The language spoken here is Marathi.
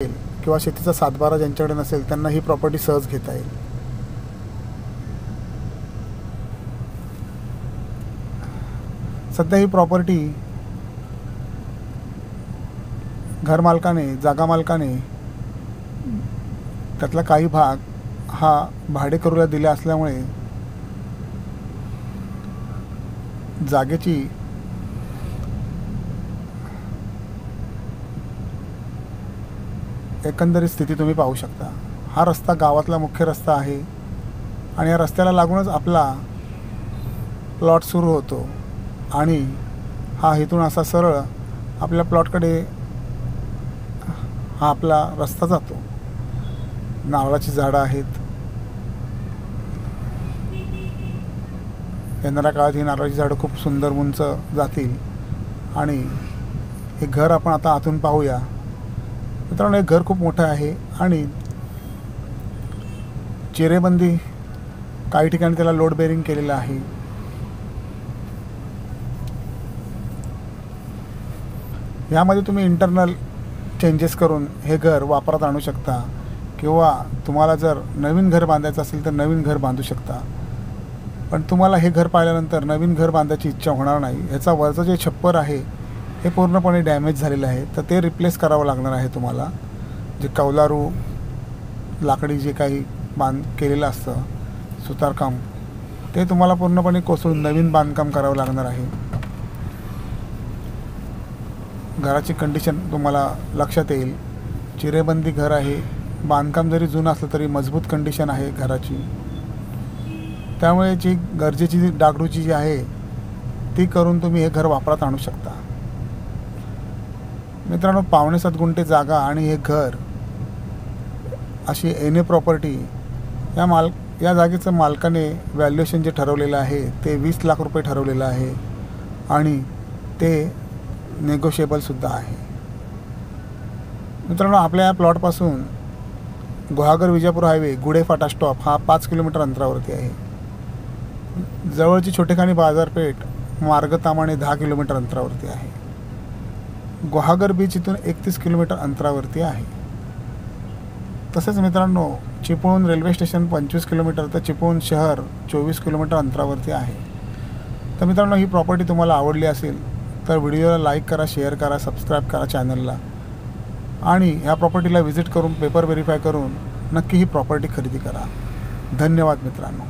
किंवा शेतीचा सातबारा ज्यांच्याकडे नसेल त्यांना ही प्रॉपर्टी सहज घेता येईल। सध्या ही प्रॉपर्टी घरमालकाने जागा मालकाने त्यातला काही भाग हा भाडेकरूला दिला असल्यामुळे जागेची एकंदरीत स्थिती तुम्ही पाहू शकता। हा रस्ता गावातला मुख्य रस्ता आहे आणि या रस्त्याला लागूनच आपला प्लॉट सुरू होतो आणि हा इथून असा सरळ आपल्या प्लॉटकडे हा आपला रस्ता जातो। नारळाची झाडं आहेत। येणाऱ्या काळात ही नारळाची झाडं खूप सुंदर उंच जातील आणि हे घर आपण आता आतून पाहूया। मित्रांनो, हे घर खूप मोठं आहे आणि चिरेबंदी काही ठिकाणी त्याला लोड बेरिंग केलेलं आहे। यामध्ये तुम्ही इंटरनल चेंजेस करून हे घर वापरात आणू शकता किंवा तुम्हाला जर नवीन घर बांधायचं असेल तर नवीन घर बांधू शकता। पण तुम्हाला हे घर पाहिल्यानंतर नवीन घर बांधायची इच्छा होणार नाही। ह्याचा वरचं जे छप्पर आहे हे पूर्णपणे डॅमेज झालेलं आहे, तर ते रिप्लेस करावं लागणार आहे तुम्हाला। जे कौलारू लाकडी जे काही केलेलं असतं सुतारकाम, ते तुम्हाला पूर्णपणे कोसळून नवीन बांधकाम करावं लागणार आहे। घराची कंडिशन तुम्हाला लक्षात येईल। चिरेबंदी घर आहे, बांधकाम जरी जुनं असलं तरी मजबूत कंडिशन आहे घराची। त्यामुळे जी गरजेची जी डागडुजी जी आहे ती करून तुम्ही हे घर वापरात आणू शकता। मित्रांनो, 5.7 गुंठे जागा आणि हे घर अशी एने प्रॉपर्टी या जागेचं मालकाने व्हॅल्युएशन जे ठरवलेलं आहे ते 20 लाख रुपये ठरवलेलं आहे आणि ते नेगोशिएबलसुद्धा आहे। मित्रांनो, आपल्या या प्लॉटपासून गुहागर विजापूर हायवे गुढे फाटा स्टॉप हा 5 किलोमीटर अंतरावरती आहे। जवळची छोटेखानी बाजारपेठ मार्गतामाणे 10 किलोमीटर अंतरावरती आहे। गुहागर बीच इथून 31 किलोमीटर अंतरावरती आहे। तसेच मित्रांनो, चिपळूण रेल्वे स्टेशन 25 किलोमीटर तर चिपळूण शहर 24 किलोमीटर अंतरावरती आहे। तर मित्रांनो, ही प्रॉपर्टी तुम्हाला आवडली असेल तर व्हिडिओला लाईक करा, शेअर करा, सबस्क्राईब करा चॅनलला आणि ह्या प्रॉपर्टीला व्हिजिट करून पेपर व्हेरीफाय करून नक्की ही प्रॉपर्टी खरेदी करा। धन्यवाद मित्रांनो।